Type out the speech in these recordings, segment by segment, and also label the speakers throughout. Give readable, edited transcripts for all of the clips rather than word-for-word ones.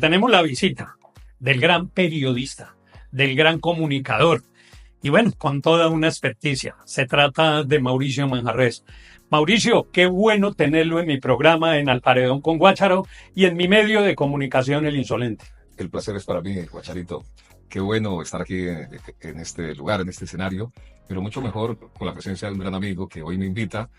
Speaker 1: Tenemos la visita del gran periodista, del gran comunicador y bueno, con toda una experticia. Se trata de Mauricio Manjarrés. Mauricio, qué bueno tenerlo en mi programa en Al Paredón con Guácharo y en mi medio de comunicación El Insolente.
Speaker 2: El placer es para mí, Guacharito. Qué bueno estar aquí en este lugar, en este escenario, pero mucho mejor con la presencia de un gran amigo que hoy me invita,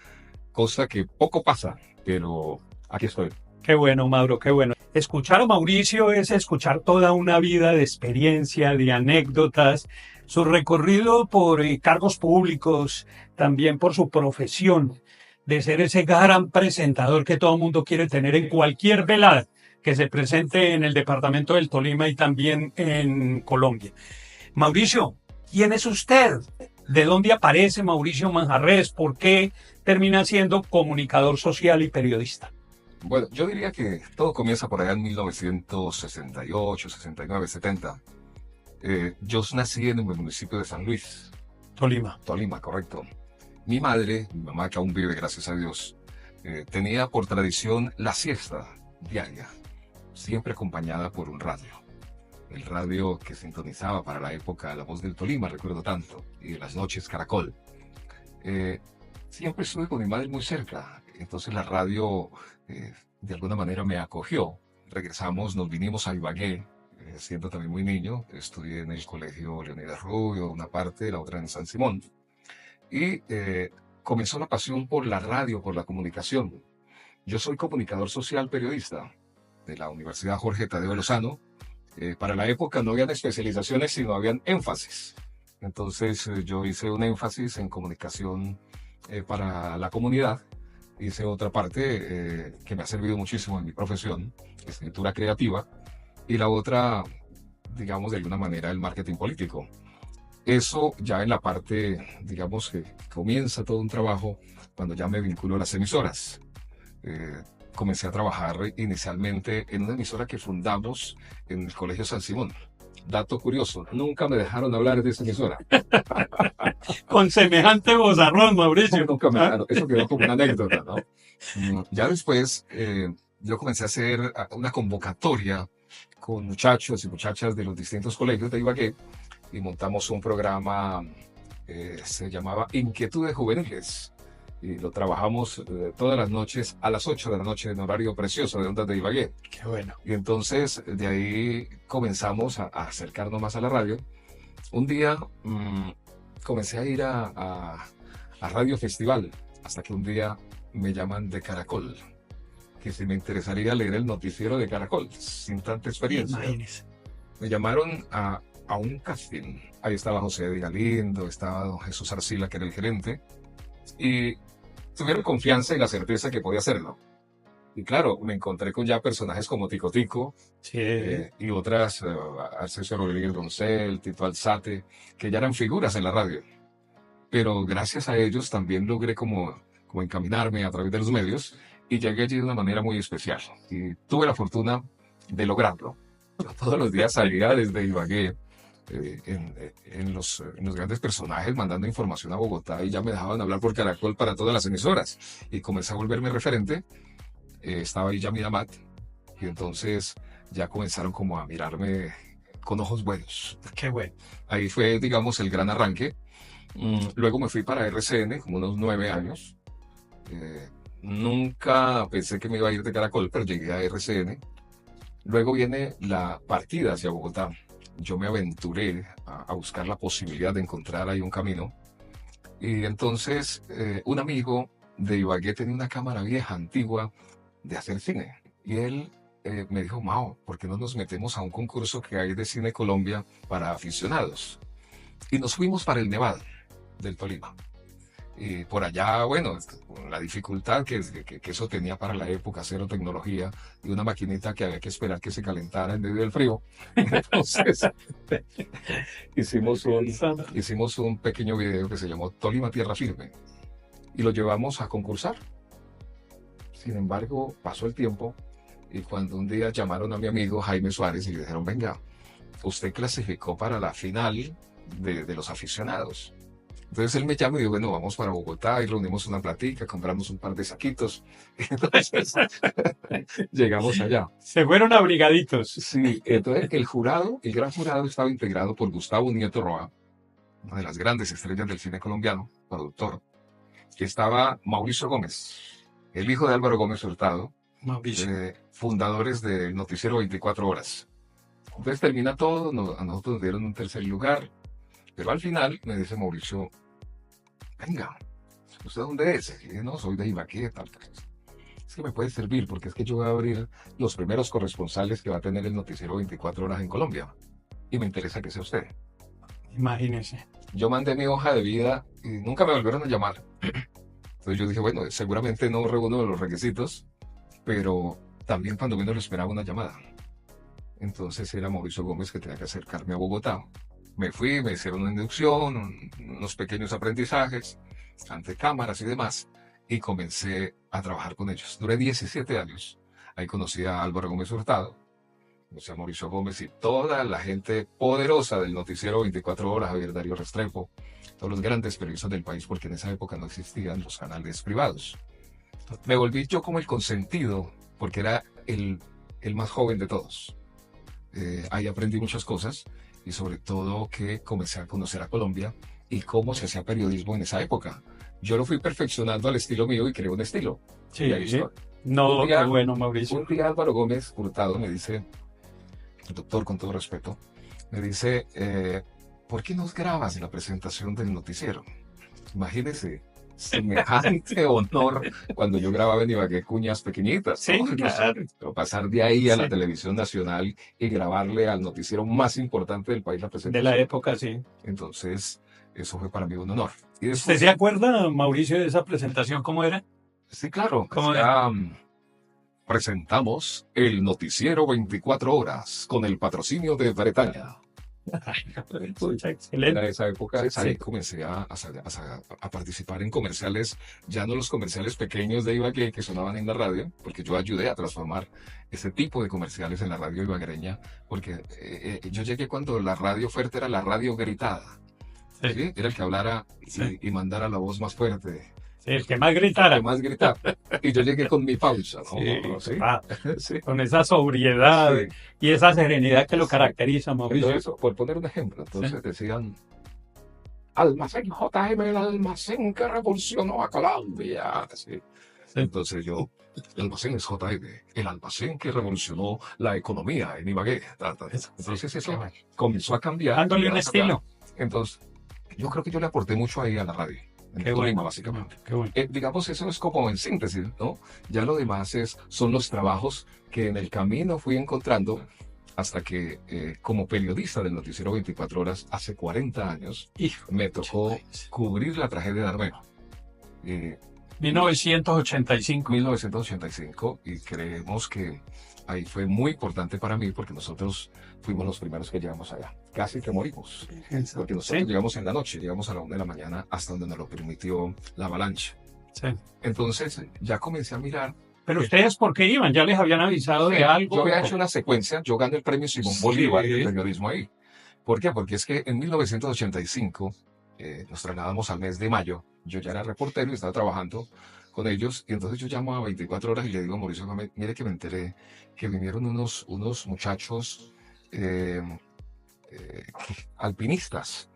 Speaker 2: cosa que poco pasa, pero aquí estoy.
Speaker 1: Qué bueno, Mauro, qué bueno. Escuchar a Mauricio es escuchar toda una vida de experiencia, de anécdotas, su recorrido por cargos públicos, también por su profesión, de ser ese gran presentador que todo el mundo quiere tener en cualquier velada que se presente en el departamento del Tolima y también en Colombia. Mauricio, ¿quién es usted? ¿De dónde aparece Mauricio Manjarrés? ¿Por qué termina siendo comunicador social y periodista?
Speaker 2: Bueno, yo diría que todo comienza por allá en 1968, 69, 70. Yo nací en el municipio de San Luis,
Speaker 1: Tolima.
Speaker 2: Tolima, correcto. Mi madre, mi mamá que aún vive, gracias a Dios, tenía por tradición la siesta diaria, siempre acompañada por un radio. El radio que sintonizaba para la época La Voz del Tolima, recuerdo tanto, y las noches Caracol. Siempre estuve con mi madre muy cerca, entonces la radio de alguna manera me acogió. Regresamos, nos vinimos a Ibagué, siendo también muy niño. Estudié en el colegio Leonidas Rubio, una parte, la otra en San Simón. Y comenzó la pasión por la radio, por la comunicación. Yo soy comunicador social periodista de la Universidad Jorge Tadeo Lozano. Para la época no habían especializaciones, sino habían énfasis. Entonces yo hice un énfasis en comunicación para la comunidad. Hice otra parte que me ha servido muchísimo en mi profesión, escritura creativa, y la otra, digamos, de alguna manera, el marketing político. Eso ya en la parte, digamos, que comienza todo un trabajo cuando ya me vinculo a las emisoras. Comencé a trabajar inicialmente en una emisora que fundamos en el Colegio San Simón. Dato curioso, nunca me dejaron hablar de esa emisora.
Speaker 1: Con semejante vozarrón, Mauricio.
Speaker 2: Nunca me dejaron, eso quedó como una anécdota, ¿no? Ya después yo comencé a hacer una convocatoria con muchachos y muchachas de los distintos colegios de Ibagué y montamos un programa, se llamaba Inquietudes Juveniles. Y lo trabajamos todas las noches a las 8 de la noche en horario precioso de Ondas de Ibagué.
Speaker 1: Qué bueno.
Speaker 2: Y entonces de ahí comenzamos a acercarnos más a la radio. Un día comencé a ir a Radio Festival, hasta que un día me llaman de Caracol, que si me interesaría leer el noticiero de Caracol, sin tanta experiencia.
Speaker 1: Imagínese.
Speaker 2: Me llamaron a un casting. Ahí estaba José de Galindo, estaba don Jesús Arcila, que era el gerente, y tuvieron confianza y la certeza que podía hacerlo. Y claro, me encontré con ya personajes como Tico Tico
Speaker 1: Sí.
Speaker 2: y otras, Arcesio Rodríguez Doncel, Tito Alzate, que ya eran figuras en la radio. Pero gracias a ellos también logré como encaminarme a través de los medios y llegué allí de una manera muy especial. Y tuve la fortuna de lograrlo. Yo todos los días salía desde Ibagué en los grandes personajes mandando información a Bogotá y ya me dejaban hablar por Caracol para todas las emisoras y comencé a volverme referente. Estaba ahí Yamida Amat y entonces ya comenzaron como a mirarme con ojos buenos.
Speaker 1: Qué bueno.
Speaker 2: Ahí fue, digamos, el gran arranque. Luego me fui para RCN como unos 9 años. Nunca pensé que me iba a ir de Caracol, pero llegué a RCN. Luego viene la partida hacia Bogotá. Yo me aventuré a buscar la posibilidad de encontrar ahí un camino. Y entonces un amigo de Ibagué tenía una cámara vieja, antigua, de hacer cine. Y él me dijo, Mao, ¿por qué no nos metemos a un concurso que hay de Cine Colombia para aficionados? Y nos fuimos para el Nevado del Tolima. Y por allá, bueno, con la dificultad que eso tenía para la época, cero tecnología y una maquinita que había que esperar que se calentara en medio del frío. Entonces, hicimos un pequeño video que se llamó Tolima Tierra Firme y lo llevamos a concursar. Sin embargo, pasó el tiempo y cuando un día llamaron a mi amigo Jaime Suárez y le dijeron, venga, usted clasificó para la final de los aficionados. Entonces él me llama y dijo, bueno, vamos para Bogotá y reunimos una platica, compramos un par de saquitos. Entonces llegamos allá.
Speaker 1: Se fueron abrigaditos.
Speaker 2: Sí, entonces el jurado, el gran jurado estaba integrado por Gustavo Nieto Roa, una de las grandes estrellas del cine colombiano, productor, que estaba Mauricio Gómez, el hijo de Álvaro Gómez Hurtado,
Speaker 1: Mauricio.
Speaker 2: fundadores del noticiero 24 horas. Entonces termina todo, a nosotros nos dieron un tercer lugar, pero al final me dice Mauricio, venga, ¿usted dónde es? Y dije, no, soy de Ibaqué, tal. Es que me puede servir porque es que yo voy a abrir los primeros corresponsales que va a tener el noticiero 24 horas en Colombia. Y me interesa que sea usted.
Speaker 1: Imagínese.
Speaker 2: Yo mandé mi hoja de vida y nunca me volvieron a llamar. Entonces yo dije, bueno, seguramente no reúno los requisitos, pero también cuando menos lo esperaba una llamada. Entonces era Mauricio Gómez que tenía que acercarme a Bogotá. Me fui, me hicieron una inducción, unos pequeños aprendizajes ante cámaras y demás, y comencé a trabajar con ellos. Duré 17 años. Ahí conocí a Álvaro Gómez Hurtado, conocí a Mauricio Gómez y toda la gente poderosa del noticiero 24 horas, Javier Darío Restrepo, todos los grandes periodistas del país, porque en esa época no existían los canales privados. Me volví yo como el consentido, porque era el más joven de todos. Ahí aprendí muchas cosas y sobre todo que comencé a conocer a Colombia y cómo se hacía periodismo en esa época. Yo lo fui perfeccionando al estilo mío y creé un estilo.
Speaker 1: Sí,
Speaker 2: Y ahí estoy.
Speaker 1: no,
Speaker 2: Un día-
Speaker 1: qué bueno, Mauricio.
Speaker 2: Un día Álvaro Gómez Hurtado me dice, el doctor, con todo respeto, me dice, ¿por qué nos grabas en la presentación del noticiero? Imagínese, semejante honor cuando yo grababa en Ibagué cuñas pequeñitas.
Speaker 1: Sí,
Speaker 2: ¿no?
Speaker 1: claro.
Speaker 2: Pero pasar de ahí a la
Speaker 1: Sí.
Speaker 2: televisión nacional y grabarle al noticiero más importante del país la
Speaker 1: De
Speaker 2: presentación.
Speaker 1: la época, sí.
Speaker 2: Entonces, eso fue para mí un honor. Y
Speaker 1: ¿Usted
Speaker 2: después,
Speaker 1: se acuerda, Mauricio, de esa presentación? ¿Cómo era?
Speaker 2: sí, claro,
Speaker 1: ¿Cómo
Speaker 2: ya presentamos el noticiero 24 horas con el patrocinio de Bretaña.
Speaker 1: Pucha,
Speaker 2: Era
Speaker 1: excelente.
Speaker 2: esa época,
Speaker 1: Sí,
Speaker 2: ahí
Speaker 1: sí.
Speaker 2: comencé a participar en comerciales, ya no los comerciales pequeños de Ibagué que sonaban en la radio, porque yo ayudé a transformar ese tipo de comerciales en la radio ibaguereña, porque yo llegué cuando la radio fuerte era la radio gritada,
Speaker 1: Sí,
Speaker 2: ¿sí? Era el que hablara
Speaker 1: sí.
Speaker 2: y mandara la voz más fuerte,
Speaker 1: Sí, el que más
Speaker 2: que
Speaker 1: gritara.
Speaker 2: más gritaba. Y yo llegué con mi pausa,
Speaker 1: Sí,
Speaker 2: ¿no? ¿Sí?
Speaker 1: ah,
Speaker 2: Sí.
Speaker 1: con esa sobriedad
Speaker 2: Sí.
Speaker 1: y esa serenidad que lo
Speaker 2: Sí.
Speaker 1: caracteriza, Mauricio.
Speaker 2: Entonces, por poner un ejemplo, entonces decían, Almacén JM, el almacén que revolucionó a Colombia. Sí.
Speaker 1: Sí.
Speaker 2: Entonces yo, el almacén es JM, el almacén que revolucionó la economía en Ibagué. Entonces eso comenzó a cambiar.
Speaker 1: Dándole un estilo.
Speaker 2: Entonces, yo creo que yo le aporté mucho ahí a la radio. En
Speaker 1: Qué
Speaker 2: Tolima,
Speaker 1: bueno.
Speaker 2: básicamente.
Speaker 1: Qué bueno.
Speaker 2: Digamos, eso es como en síntesis, ¿no? Ya lo demás son los trabajos que en el camino fui encontrando hasta que, como periodista del noticiero 24 horas, hace 40 años,
Speaker 1: Hijo,
Speaker 2: me tocó cubrir la tragedia de Armero.
Speaker 1: 1985.
Speaker 2: 1985, y creemos que ahí fue muy importante para mí porque nosotros fuimos los primeros que llegamos allá. Casi que morimos. Porque nosotros
Speaker 1: Sí,
Speaker 2: llegamos en la noche, llegamos a la 1 de la mañana hasta donde nos lo permitió la avalancha.
Speaker 1: sí.
Speaker 2: Entonces ya comencé a mirar.
Speaker 1: Pero ustedes, ¿por qué iban? ¿Ya les habían avisado de algo?
Speaker 2: Yo había hecho una secuencia, yo gané el premio Simón
Speaker 1: Sí.
Speaker 2: Bolívar de periodismo ahí. ¿Por qué? Porque es que en 1985 nos trasladamos al mes de mayo. Yo ya era reportero y estaba trabajando con ellos. Y entonces yo llamo a 24 horas y le digo a Mauricio Gómez, mire que me enteré que vinieron unos muchachos eh, alpinistas.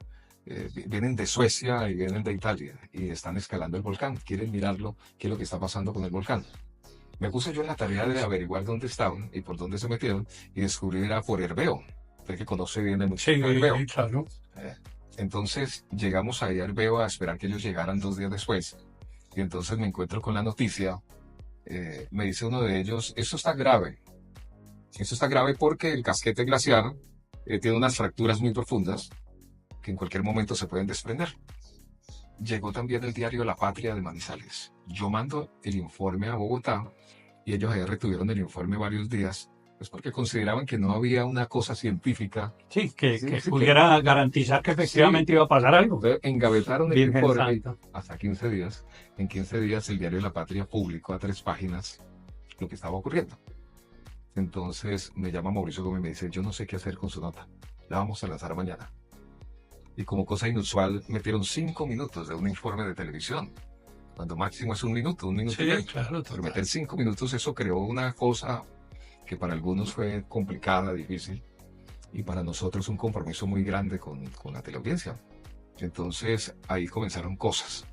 Speaker 2: Vienen de Suecia y vienen de Italia y están escalando el volcán. Quieren mirarlo, qué es lo que está pasando con el volcán. Me puse yo en la tarea de averiguar dónde estaban y por dónde se metieron y descubrí era por Herbeo. Usted que conoce bien el
Speaker 1: Sí,
Speaker 2: municipio de Herbeo.
Speaker 1: claro.
Speaker 2: Entonces llegamos ahí a Herbeo a esperar que ellos llegaran 2 días después. Y entonces me encuentro con la noticia. Me dice uno de ellos, eso está grave. Eso está grave porque el casquete glaciar tiene unas fracturas muy profundas que en cualquier momento se pueden desprender. Llegó también el diario La Patria de Manizales. Yo mando el informe a Bogotá y ellos ahí retuvieron el informe varios días, pues porque consideraban que no había una cosa científica.
Speaker 1: Sí, que
Speaker 2: Sí,
Speaker 1: pudiera garantizar que efectivamente iba a pasar algo.
Speaker 2: Entonces, engavetaron el
Speaker 1: Virgen
Speaker 2: informe
Speaker 1: Santa.
Speaker 2: hasta 15 días. En 15 días el diario La Patria publicó a 3 páginas lo que estaba ocurriendo. Entonces me llama Mauricio Gómez y me dice, yo no sé qué hacer con su nota. La vamos a lanzar mañana. y como cosa inusual metieron 5 minutos de un informe de televisión, cuando máximo es un minuto y
Speaker 1: Sí,
Speaker 2: medio.
Speaker 1: claro,
Speaker 2: Pero
Speaker 1: total.
Speaker 2: meter 5 minutos, eso creó una cosa que para algunos fue complicada, difícil, y para nosotros un compromiso muy grande con la teleaudiencia. Entonces ahí comenzaron cosas.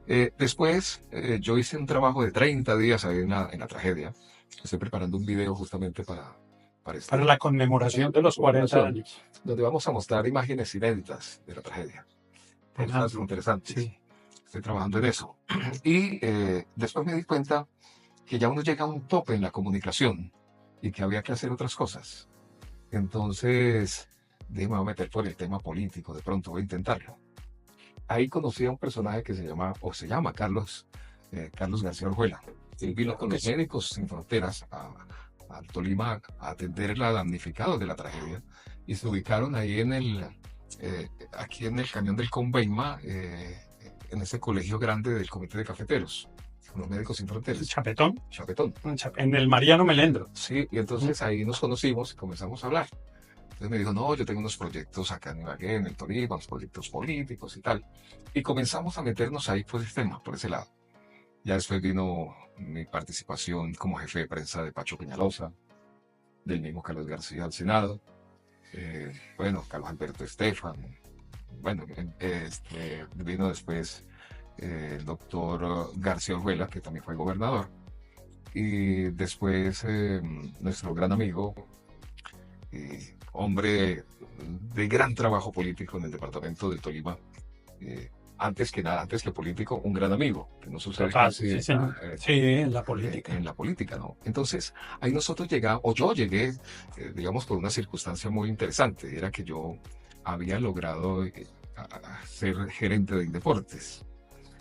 Speaker 2: Después yo hice un trabajo de 30 días ahí en la tragedia. Estoy preparando un video justamente para
Speaker 1: Para la conmemoración de los 40 años.
Speaker 2: donde vamos a mostrar imágenes inéditas de la tragedia. Cosas
Speaker 1: Tenazlo.
Speaker 2: interesantes.
Speaker 1: Sí.
Speaker 2: Estoy trabajando en eso. Y después me di cuenta que ya uno llega a un tope en la comunicación y que había que hacer otras cosas. Entonces, dije, me voy a meter por el tema político, de pronto voy a intentarlo. Ahí conocí a un personaje que se llama Carlos García Orjuela. Él vino con los Médicos Sin Fronteras al Tolima a atender a los damnificados de la tragedia y se ubicaron ahí aquí en el cañón del Conveima, en ese colegio grande del Comité de Cafeteros, con los Médicos Sin Fronteras.
Speaker 1: Chapetón.
Speaker 2: Chapetón.
Speaker 1: En el Mariano Melendro.
Speaker 2: Sí, y entonces ahí nos conocimos y comenzamos a hablar. Entonces me dijo, no, yo tengo unos proyectos acá en Ibagué, en el Tolima, unos proyectos políticos y tal. Y comenzamos a meternos ahí por ese tema, por ese lado. Ya después vino mi participación como jefe de prensa de Pacho Peñalosa, del mismo Carlos García al Senado. Bueno, Carlos Alberto Estefan. Bueno, vino después el doctor García Orjuela, que también fue gobernador. Y después nuestro gran amigo, hombre de gran trabajo político en el departamento del Tolima, antes que nada, antes que político, un gran amigo, que no sucede
Speaker 1: Total,
Speaker 2: casi
Speaker 1: sí, señor. Sí, en la política.
Speaker 2: en la política, ¿no? Entonces, ahí nosotros llegamos, o yo llegué, digamos, por una circunstancia muy interesante, era que yo había logrado ser gerente de Indeportes,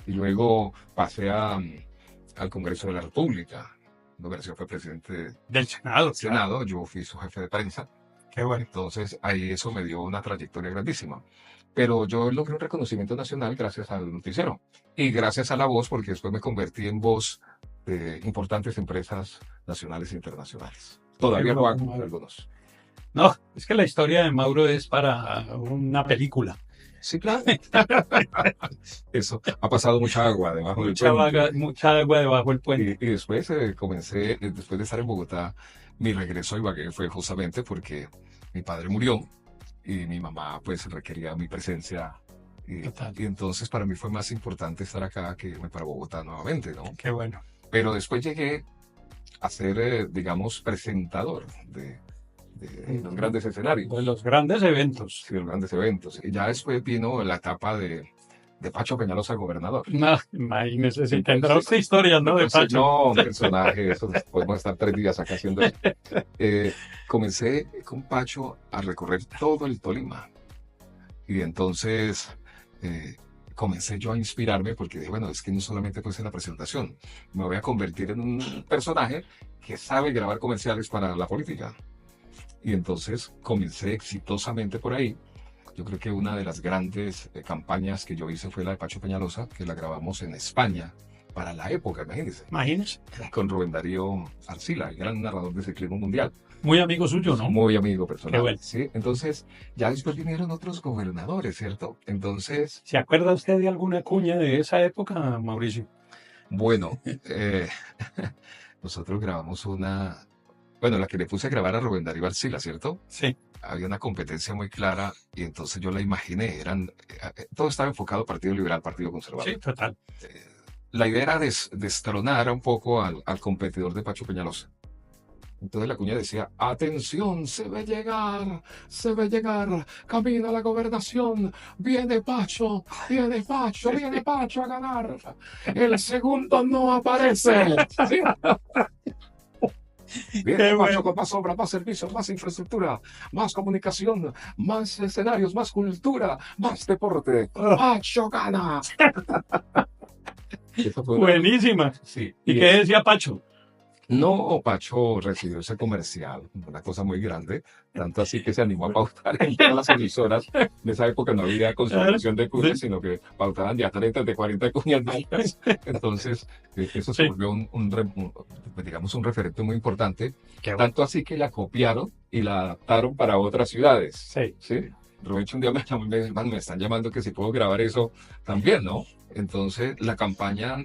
Speaker 2: y luego pasé al Congreso de la República. García fue presidente
Speaker 1: Del Senado.
Speaker 2: del Senado, yo fui su jefe de prensa.
Speaker 1: Qué bueno.
Speaker 2: Entonces, ahí eso me dio una trayectoria grandísima. Pero yo logré un reconocimiento nacional gracias al noticiero y gracias a La Voz, porque después me convertí en voz de importantes empresas nacionales e internacionales. Todavía lo hago con algunos.
Speaker 1: No, es que la historia de Mauro es para una película.
Speaker 2: Sí, claro. Eso, ha pasado mucha agua debajo del puente.
Speaker 1: Mucha agua debajo del puente.
Speaker 2: Y después comencé, después de estar en Bogotá, mi regreso a Ibagué fue justamente porque mi padre murió y mi mamá pues requería mi presencia. Y entonces para mí fue más importante estar acá que irme para Bogotá nuevamente, ¿no?
Speaker 1: Qué bueno.
Speaker 2: Pero después llegué a ser, digamos, presentador de los grandes escenarios.
Speaker 1: De los grandes eventos.
Speaker 2: Sí, de los grandes eventos. Y ya después vino la etapa de Pacho Peñalosa gobernador.
Speaker 1: No, imagínese, si tendrá usted historias, ¿no? De Pacho.
Speaker 2: No, un personaje, eso podemos estar 3 días acá haciendo eso. Comencé con Pacho a recorrer todo el Tolima. Y entonces comencé yo a inspirarme porque dije, bueno, es que no solamente puede ser la presentación, me voy a convertir en un personaje que sabe grabar comerciales para la política. Y entonces comencé exitosamente por ahí. Yo creo que una de las grandes campañas que yo hice fue la de Pacho Peñalosa, que la grabamos en España para la época, imagínense.
Speaker 1: Imagínese.
Speaker 2: Con Rubén Darío Arcila, el gran narrador de ciclismo mundial.
Speaker 1: Muy amigo suyo, ¿no?
Speaker 2: Muy amigo personal.
Speaker 1: Qué bueno.
Speaker 2: Sí, entonces ya después vinieron otros gobernadores, ¿cierto? Entonces...
Speaker 1: ¿Se acuerda usted de alguna cuña de esa época, Mauricio?
Speaker 2: Bueno, nosotros grabamos una... Bueno, la que le puse a grabar a Rubén Darío Arcila, ¿cierto?
Speaker 1: Sí.
Speaker 2: Había una competencia muy clara y entonces yo la imaginé, todo estaba enfocado Partido Liberal, Partido Conservador.
Speaker 1: Sí, total.
Speaker 2: La idea era destronar un poco al competidor de Pacho Peñalosa. Entonces la cuña decía, atención, se ve llegar, camino a la gobernación, viene Pacho a ganar, el segundo no aparece. ¿Sí? Viene Pacho con más obra, más servicios, más infraestructura, más comunicación, más escenarios, más cultura, más deporte. ¡Pacho gana!
Speaker 1: Buenísima.
Speaker 2: Sí.
Speaker 1: ¿Y qué decía Pacho?
Speaker 2: No, Pacho recibió ese comercial, una cosa muy grande, tanto así que se animó a pautar en todas las emisoras. En esa época no había consolidación de cuñas, sino que pautaban ya 30 de 40 cuñas diarias. Entonces, eso se volvió digamos, un referente muy importante, tanto así que la copiaron y la adaptaron para otras ciudades.
Speaker 1: Sí.
Speaker 2: ¿Sí? Robencho un día me llamó y me dijo, hermano, me están llamando que si puedo grabar eso también, ¿no? Entonces, la campaña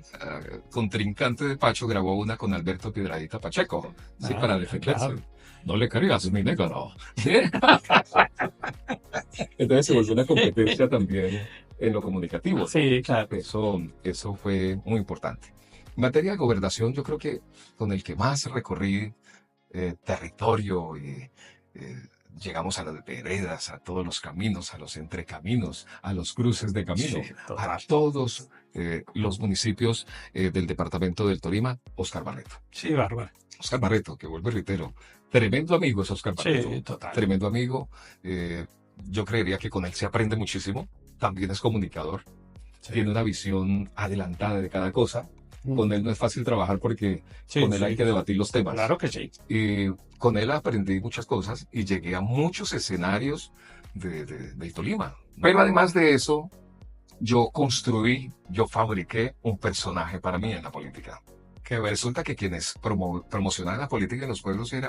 Speaker 2: contrincante de Pacho grabó una con Alberto Piedradita Pacheco, sí, para defenderse.
Speaker 1: Claro.
Speaker 2: No le creas, mi negro. ¿Sí? Entonces se volvió una competencia también en lo comunicativo.
Speaker 1: Sí, claro.
Speaker 2: Eso fue muy importante. En materia de gobernación, yo creo que con el que más recorrí territorio y llegamos a las veredas, a todos los caminos, a los entrecaminos, a los cruces de camino,
Speaker 1: Sí,
Speaker 2: a todos los municipios del departamento del Tolima, Oscar Barreto.
Speaker 1: Sí, bárbaro.
Speaker 2: Oscar Barreto, que vuelvo y reitero, tremendo amigo es Oscar Barreto.
Speaker 1: Sí, total.
Speaker 2: Tremendo amigo. Yo creería que con él se aprende muchísimo. También es comunicador.
Speaker 1: Sí.
Speaker 2: Tiene una visión adelantada de cada cosa. Con él no es fácil trabajar porque
Speaker 1: Sí,
Speaker 2: con él
Speaker 1: sí.
Speaker 2: hay que debatir los temas.
Speaker 1: Claro que sí.
Speaker 2: Y con él aprendí muchas cosas y llegué a muchos escenarios del Tolima. Pero además de eso, yo fabriqué un personaje para mí en la política. Que resulta que quienes promocionaban la política en los pueblos era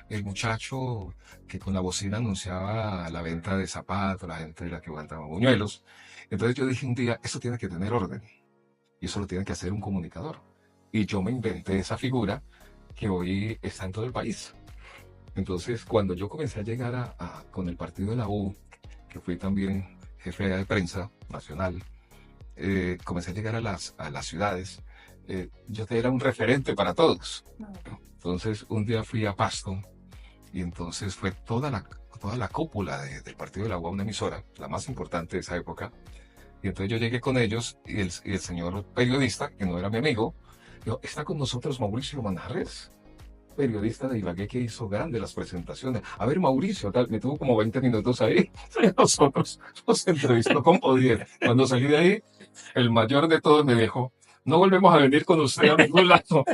Speaker 2: el muchacho que con la bocina anunciaba la venta de zapatos, la gente de la que aguantaba buñuelos. Entonces yo dije un día, esto tiene que tener orden. Y eso lo tiene que hacer un comunicador. Y yo me inventé esa figura que hoy está en todo el país. Entonces, cuando yo comencé a llegar con el partido de la U, que fui también jefe de prensa nacional, comencé a llegar a las ciudades, yo era un referente para todos. Entonces, un día fui a Pasto y entonces fue toda la cúpula del partido de la U a una emisora, la más importante de esa época. Y entonces yo llegué con ellos y el señor periodista, que no era mi amigo, dijo, está con nosotros Mauricio Manjarres, periodista de Ibagué que hizo grandes las presentaciones. A ver, Mauricio, tal, me tuvo como 20 minutos ahí. Nosotros nos entrevistó como 10. Cuando salí de ahí, el mayor de todos me dijo, no volvemos a venir con usted a ningún lado.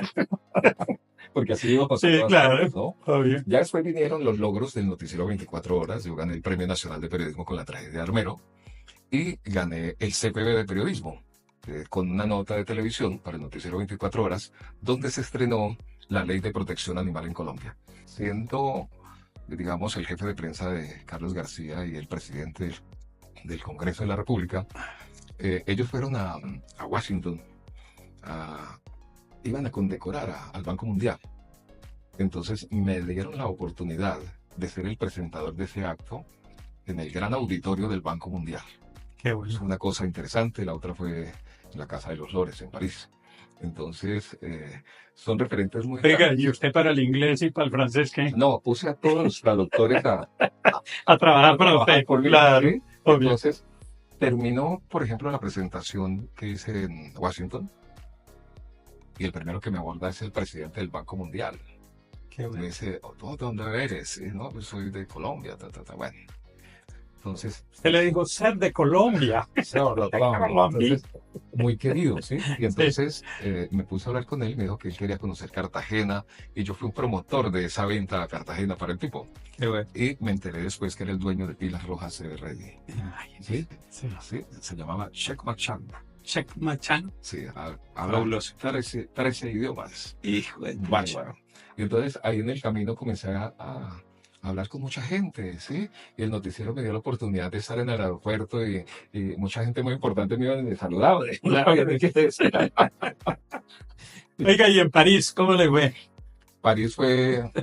Speaker 2: Porque así iba a pasar.
Speaker 1: Sí, claro.
Speaker 2: Cosas, ¿no?
Speaker 1: Obvio.
Speaker 2: Ya después vinieron los logros del noticiero 24 horas. Yo gané el Premio Nacional de Periodismo con la tragedia de Armero. Y gané el CPB de periodismo con una nota de televisión para el noticiero 24 horas, donde se estrenó la Ley de Protección Animal en Colombia. Siendo, digamos, el jefe de prensa de Carlos García y el presidente del Congreso de la República, ellos fueron a Washington, iban a condecorar al Banco Mundial. Entonces me dieron la oportunidad de ser el presentador de ese acto en el gran auditorio del Banco Mundial.
Speaker 1: Qué
Speaker 2: Es
Speaker 1: bueno.
Speaker 2: una cosa interesante, la otra fue en la Casa de los Lores, en París. Entonces, son referentes muy
Speaker 1: Oiga,
Speaker 2: grandes.
Speaker 1: ¿y usted para el inglés y para el francés qué?
Speaker 2: No, puse a todos los traductores
Speaker 1: A trabajar para usted.
Speaker 2: por mí,
Speaker 1: Claro,
Speaker 2: ¿sí?
Speaker 1: obvio.
Speaker 2: Entonces, terminó, por ejemplo, la presentación que hice en Washington, y el primero que me aborda es el presidente del Banco Mundial.
Speaker 1: Qué
Speaker 2: Me
Speaker 1: bueno.
Speaker 2: dice, ¿tú de dónde eres? Y, no, pues soy de Colombia, bueno. Entonces,
Speaker 1: Usted le dijo ser de Colombia.
Speaker 2: entonces, muy querido, ¿sí? Y entonces me puse a hablar con él y me dijo que él quería conocer Cartagena y yo fui un promotor de esa venta a Cartagena para el tipo.
Speaker 1: Qué bueno.
Speaker 2: Y me enteré después que era el dueño de Pilas Rojas Ready.
Speaker 1: Ay,
Speaker 2: ¿Sí?
Speaker 1: sí.
Speaker 2: Sí, se llamaba Sheikh Machan.
Speaker 1: Check Machan.
Speaker 2: Sí, habla
Speaker 1: Fabuloso.
Speaker 2: 13 idiomas.
Speaker 1: Hijo de
Speaker 2: Bárbaro. Y entonces ahí en el camino comencé a hablar con mucha gente, ¿sí? Y el noticiero me dio la oportunidad de estar en el aeropuerto y mucha gente muy importante me saludaba. No sabía ni qué decir.
Speaker 1: Oiga, ¿y en París cómo le fue?
Speaker 2: París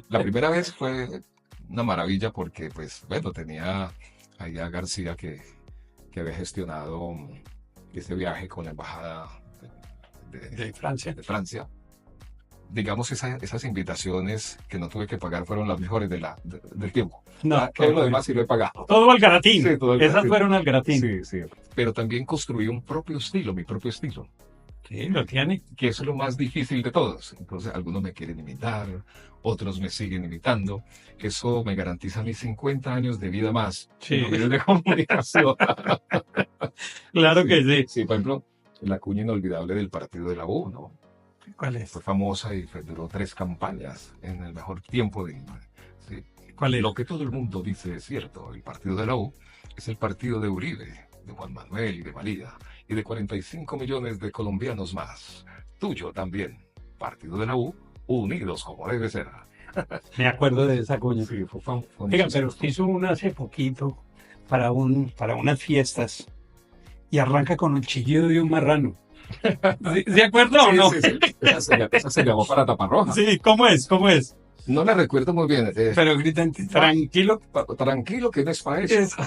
Speaker 2: la primera vez fue una maravilla porque, pues, bueno, tenía ahí a García que había gestionado este viaje con la embajada
Speaker 1: De Francia.
Speaker 2: de Francia. Digamos, esas invitaciones que no tuve que pagar fueron las mejores del tiempo.
Speaker 1: No,
Speaker 2: Todo lo demás sí lo he pagado.
Speaker 1: todo al gratín.
Speaker 2: Sí, todo al
Speaker 1: Esas
Speaker 2: gratín.
Speaker 1: fueron al gratín.
Speaker 2: Sí, sí. Pero también construí un propio estilo, mi propio estilo,
Speaker 1: Sí, lo tiene.
Speaker 2: que eso es lo más difícil de todos. Entonces, algunos me quieren imitar, otros me siguen imitando. Eso me garantiza mis 50 años de vida más
Speaker 1: Sí.
Speaker 2: en los medios de comunicación.
Speaker 1: Claro que sí.
Speaker 2: Sí, por ejemplo, la cuña inolvidable del partido de la U, ¿no?
Speaker 1: ¿Cuál es?
Speaker 2: Fue famosa y duró 3 campañas en el mejor tiempo de Lima. ¿Sí?
Speaker 1: ¿Cuál es?
Speaker 2: Lo que todo el mundo dice es cierto. El partido de la U es el partido de Uribe, de Juan Manuel y de María, y de 45 millones de colombianos más. Tuyo también. Partido de la U, unidos como debe ser.
Speaker 1: Me acuerdo de esa cuña.
Speaker 2: Sí, fue
Speaker 1: Oiga, pero usted hizo una hace poquito para unas fiestas y arranca con el chillido de un marrano. ¿De acuerdo o no?
Speaker 2: Sí, sí, sí. Esa se llamó para Taparroja.
Speaker 1: Sí, ¿cómo es? ¿Cómo es?
Speaker 2: No la recuerdo muy bien.
Speaker 1: Pero gritan, tranquilo.
Speaker 2: Tranquilo que no es para eso.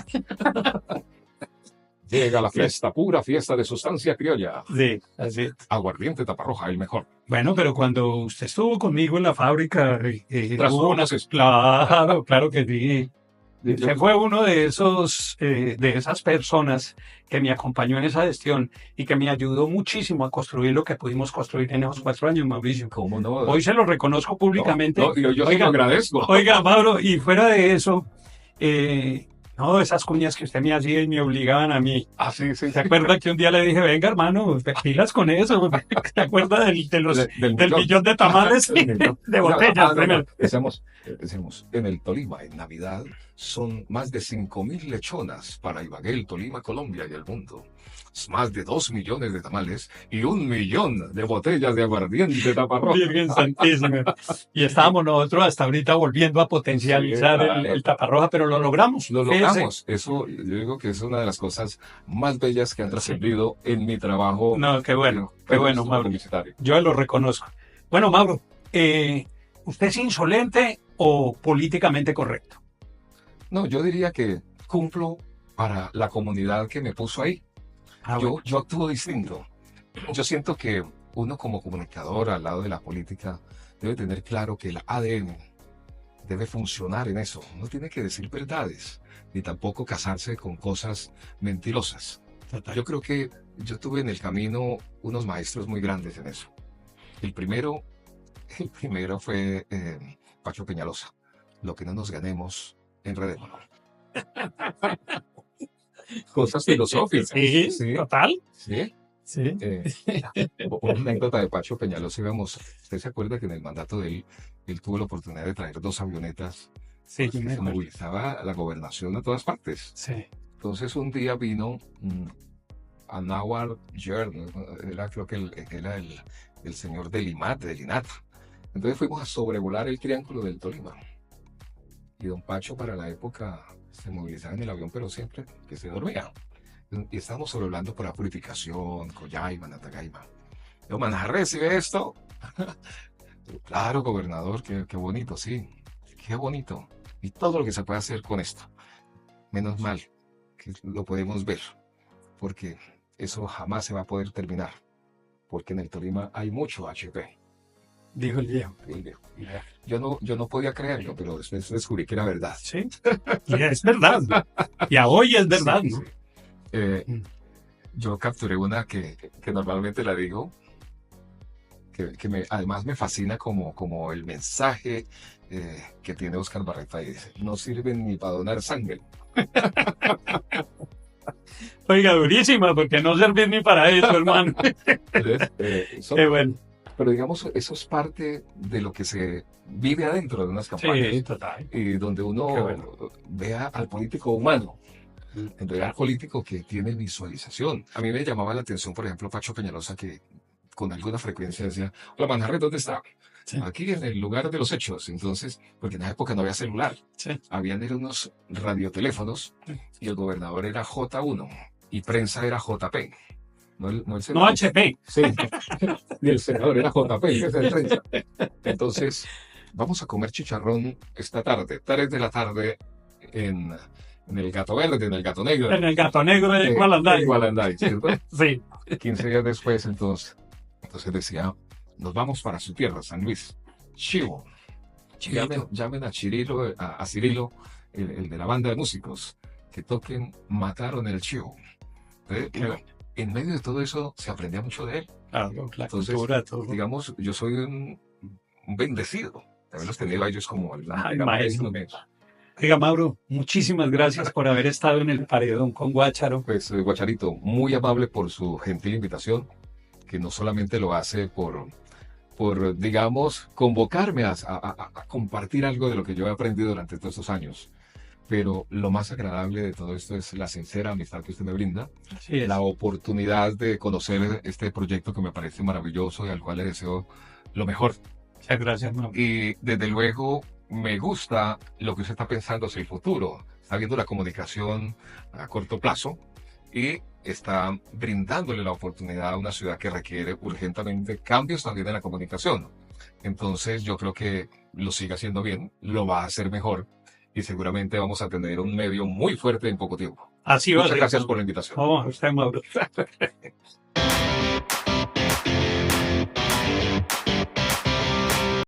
Speaker 2: Llega la fiesta, pura fiesta de sustancia criolla.
Speaker 1: Sí, así.
Speaker 2: Aguardiente Taparroja, el mejor.
Speaker 1: Bueno, pero cuando usted estuvo conmigo en la fábrica, hubo una...
Speaker 2: Proceso.
Speaker 1: Claro que sí.
Speaker 2: Yo-
Speaker 1: Usted fue uno de de esas personas que me acompañó en esa gestión y que me ayudó muchísimo a construir lo que pudimos construir en esos 4 años, Mauricio.
Speaker 2: ¿Cómo no?
Speaker 1: Hoy se lo reconozco públicamente.
Speaker 2: No, yo se lo agradezco.
Speaker 1: Oiga, Mauro, y fuera de eso, no, esas cuñas que usted me hacía y me obligaban a mí.
Speaker 2: Ah, sí, sí.
Speaker 1: ¿Se acuerda que un día le dije, venga, hermano, te pilas con eso? ¿Se acuerda del millón de tamales de botellas? Primero.
Speaker 2: Decíamos, en el Tolima, en Navidad, son más de 5.000 lechonas para Ibagué, el Tolima, Colombia y el mundo. Es más de 2 millones de tamales y 1 millón de botellas de aguardiente Taparroja.
Speaker 1: Virgen Santísima. Y estábamos nosotros hasta ahorita volviendo a potencializar
Speaker 2: Sí, claro.
Speaker 1: el taparroja, pero lo logramos.
Speaker 2: Lo
Speaker 1: Fíjese.
Speaker 2: logramos. Eso, yo digo que es una de las cosas más bellas que han trascendido en mi trabajo.
Speaker 1: No, qué bueno, Mauro.
Speaker 2: Publicitario.
Speaker 1: Yo lo reconozco. Bueno, Mauro, ¿usted es insolente o políticamente correcto?
Speaker 2: No, yo diría que cumplo para la comunidad que me puso ahí. Yo actúo distinto. Yo siento que uno como comunicador al lado de la política debe tener claro que el ADN debe funcionar en eso. No tiene que decir verdades, ni tampoco casarse con cosas mentirosas.
Speaker 1: Total.
Speaker 2: Yo creo que yo tuve en el camino unos maestros muy grandes en eso. El primero fue Pacho Peñalosa. Lo que no nos ganemos, enredémonos. Cosas filosóficas.
Speaker 1: Sí,
Speaker 2: Sí.
Speaker 1: total.
Speaker 2: Sí.
Speaker 1: Sí.
Speaker 2: Una anécdota de Pacho Peñalosa, ¿usted se acuerda que en el mandato de él tuvo la oportunidad de traer 2 avionetas?
Speaker 1: Sí,
Speaker 2: Porque se movilizaba la gobernación a todas partes.
Speaker 1: Sí.
Speaker 2: Entonces un día vino Anáhuac Journey, creo que era el señor del IMAT, del INAT. Entonces fuimos a sobrevolar el Triángulo del Tolima. Y don Pacho para la época se movilizaba en el avión, pero siempre que se dormía. Y estábamos sobrevolando por la Purificación, Coyaima, Natagaima. Yo, Manjarres, ¿sí ve esto? Claro, gobernador, qué bonito, sí. Qué bonito. Y todo lo que se puede hacer con esto. Menos mal que lo podemos ver, porque eso jamás se va a poder terminar. Porque en el Tolima hay mucho HP.
Speaker 1: Dijo el viejo.
Speaker 2: Yo no podía creerlo, pero después descubrí que era verdad.
Speaker 1: Sí. Y es verdad. Y a hoy es verdad,
Speaker 2: Sí,
Speaker 1: ¿no?
Speaker 2: sí. Yo capturé una que normalmente la digo, que además me fascina como el mensaje que tiene Oscar Barreta y dice, no sirven ni para donar sangre.
Speaker 1: Oiga, durísima, porque no servís ni para eso, hermano.
Speaker 2: Entonces,
Speaker 1: Qué bueno.
Speaker 2: pero digamos, eso es parte de lo que se vive adentro de unas campañas.
Speaker 1: Sí, total.
Speaker 2: Y donde uno
Speaker 1: Qué bueno.
Speaker 2: vea al político humano, al político que tiene visualización. A mí me llamaba la atención, por ejemplo, Pacho Peñalosa, que con alguna frecuencia decía, hola, Manjarres, ¿dónde está?
Speaker 1: Sí.
Speaker 2: Aquí en el lugar de los hechos. Entonces, porque en esa época no había celular,
Speaker 1: Sí.
Speaker 2: habían unos radioteléfonos y el gobernador era J1 y prensa era JP. No el
Speaker 1: No
Speaker 2: senador.
Speaker 1: HP.
Speaker 2: Sí, y el senador era JP, que es el prensa. Entonces, vamos a comer chicharrón esta tarde, 3 de la tarde, en el Gato Verde, en el Gato Negro.
Speaker 1: En el Gato Negro de Gualanday.
Speaker 2: Gualanday, ¿cierto?
Speaker 1: Sí.
Speaker 2: 15 días después, entonces decía, nos vamos para su tierra, San Luis. Chivo. Llamen a Cirilo, a Cirilo, el de la banda de músicos, que toquen Mataron el Chivo. En medio de todo eso se aprendía mucho de él.
Speaker 1: Claro, la
Speaker 2: Entonces,
Speaker 1: cultura, todo.
Speaker 2: digamos, yo soy un bendecido de haberlos tenido a ellos como
Speaker 1: Ay, maestro. Oiga, Mauro, muchísimas gracias por haber estado en el paredón con Guácharo.
Speaker 2: Pues, Guacharito, muy amable por su gentil invitación, que no solamente lo hace por digamos, convocarme a compartir algo de lo que yo he aprendido durante todos estos años. Pero lo más agradable de todo esto es la sincera amistad que usted me brinda,
Speaker 1: Así es.
Speaker 2: la oportunidad de conocer este proyecto que me parece maravilloso y al cual le deseo lo mejor.
Speaker 1: Muchas gracias, Mauro.
Speaker 2: Y desde luego me gusta lo que usted está pensando hacia el futuro. está viendo la comunicación a corto plazo y está brindándole la oportunidad a una ciudad que requiere urgentemente cambios también en la comunicación. Entonces yo creo que lo sigue haciendo bien, lo va a hacer mejor y seguramente vamos a tener un medio muy fuerte en poco tiempo.
Speaker 1: Así va a
Speaker 2: Muchas
Speaker 1: ser.
Speaker 2: gracias por la invitación.
Speaker 1: Oh, usted, Mauro.